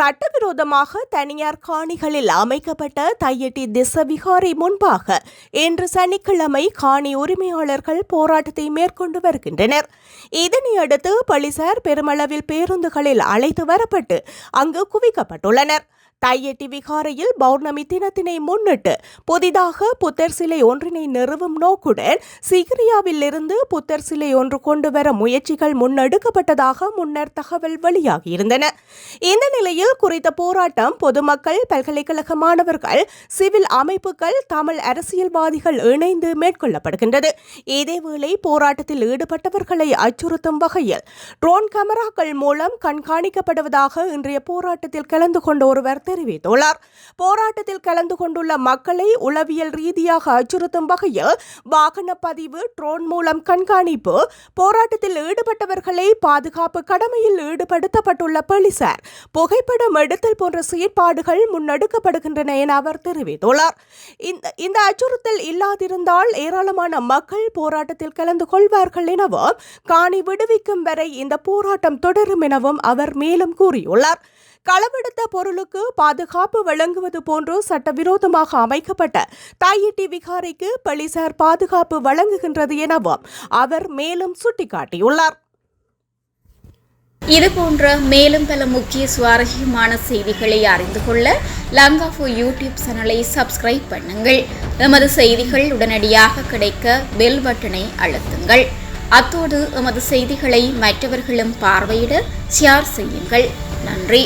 சட்டவிரோதமாக தனியார் காணிகளில் அமைக்கப்பட்ட தையட்டி திசவிகாரை முன்பாக இன்று சனிக்கிழமை காணி உரிமையாளர்கள் போராட்டத்தை மேற்கொண்டு வருகின்றனர். இதனையடுத்து போலீசார் பெருமளவில் பேருந்துகளில் அழைத்து வரப்பட்டு அங்கு குவிக்கப்பட்டுள்ளனர். தையட்டி விகாரையில் பௌர்ணமி தினத்தினை முன்னிட்டு புதிதாக புத்தர் சிலை ஒன்றினை நிறுவும் நோக்குடன் சிகிரியாவில் இருந்து புத்தர் சிலை ஒன்று கொண்டுவர முயற்சிகள் முன்னெடுக்கப்பட்டதாக முன்னர் தகவல் வெளியாகியிருந்தன. இந்த நிலையில் குறித்த போராட்டம் பொதுமக்கள், பல்கலைக்கழக மாணவர்கள், சிவில் அமைப்புகள், தமிழ் அரசியல்வாதிகள் இணைந்து மேற்கொள்ளப்படுகின்றது. இதேவேளை போராட்டத்தில் ஈடுபட்டவர்களை அச்சுறுத்தும் வகையில் ட்ரோன் கேமராக்கள் மூலம் கண்காணிக்கப்படுவதாக இன்றைய போராட்டத்தில் கலந்து கொண்ட ஒருவர் தெரிவித்துள்ளார். போராட்டத்தில் கலந்து கொண்டுள்ள மக்களை உளவியல் ரீதியாக அச்சுறுத்தும் வகையில் வாகன பதிவு, ட்ரோன் மூலம் கண்காணிப்பு, போராட்டத்தில் ஈடுபட்டவர்களை பாதுகாப்பு கடமையில் ஈடுபடுத்தப்பட்டுள்ள போலீசார் புகைப்படம் எடுத்தல் போன்ற செயற்பாடுகள் முன்னெடுக்கப்படுகின்றன என அவர் தெரிவித்துள்ளார். இந்த அச்சுறுத்தல் இல்லாதிருந்தால் ஏராளமான மக்கள் போராட்டத்தில் கலந்து கொள்வார்கள் எனவும், காணி விடுவிக்கும் வரை இந்த போராட்டம் தொடரும் எனவும் அவர் மேலும் கூறியுள்ளார். களவெடுத்த பொருளுக்கு பாதுகாப்பு வழங்குவது போன்று சட்டவிரோதமாக அமைக்கப்பட்ட தையட்டி விகாரைக்கு போலீசார் பாதுகாப்பு வழங்குகின்றது எனவும் அவர் மேலும் சுட்டிக்காட்டியுள்ளார். இதுபோன்ற மேலும் பல முக்கிய சுவாரஸ்யமான செய்திகளை அறிந்து கொள்ள லங்காஃபோ யூடியூப் சேனலை சப்ஸ்கிரைப் பண்ணுங்கள். எமது செய்திகள் உடனடியாக கிடைக்க பெல் பட்டனை அழுத்துங்கள். அத்தோடு எமது செய்திகளை மற்றவர்களும் பார்வையிட ஷேர் செய்யுங்கள். நன்றி.